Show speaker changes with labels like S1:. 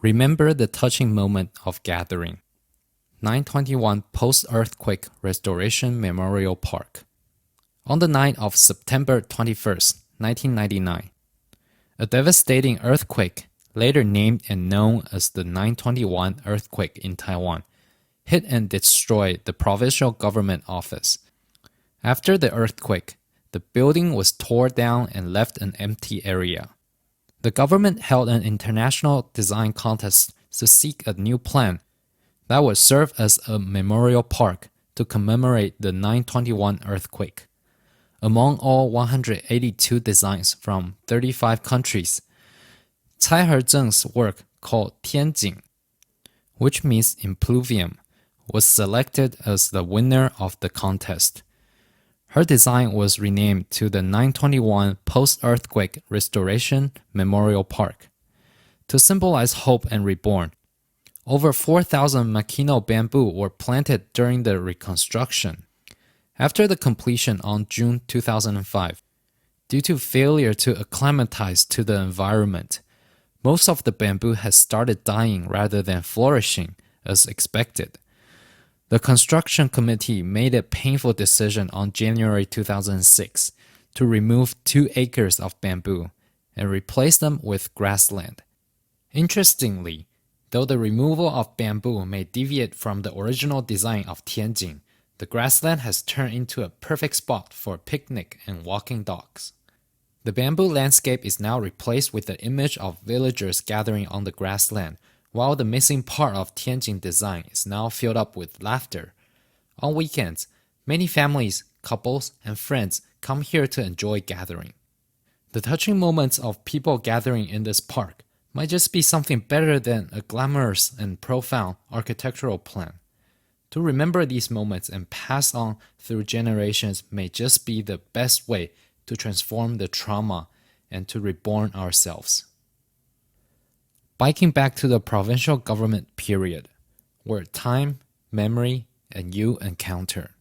S1: Remember the touching moment of gathering. 921 Post-Earthquake Restoration Memorial Park. On the night of September 21st, 1999, a devastating earthquake, later named and known as the 921 earthquake in Taiwan, hit and destroyed the Provincial Government office. After the earthquake, the building was torn down and left an empty area. The government held an international design contest to seek a new plan that would serve as a memorial park to commemorate the 921 earthquake. Among all 182 designs from 35 countries, Tsaiher Cheng's work called Tianjing, which means impluvium, was selected as the winner of the contest. Her design was renamed to the 921 Post-Earthquake Restoration Memorial Park. To symbolize hope and reborn, over 4,000 Makino bamboo were planted during the reconstruction. After the completion on June 2005, due to failure to acclimatize to the environment, most of the bamboo has started dying rather than flourishing as expected. The construction committee made a painful decision on January 2006 to remove 2 acres of bamboo and replace them with grassland. Interestingly, though the removal of bamboo may deviate from the original design of Tianjing, the grassland has turned into a perfect spot for picnic and walking dogs. The bamboo landscape is now replaced with the image of villagers gathering on the grassland, while the missing part of Tianjing design is now filled up with laughter. On weekends, many families, couples, and friends come here to enjoy gathering. The touching moments of people gathering in this park might just be something better than a glamorous and profound architectural plan. To remember these moments and pass on through generations may just be the best way to transform the trauma and to reborn ourselves. Biking back to the provincial government period, where time, memory, and you encounter.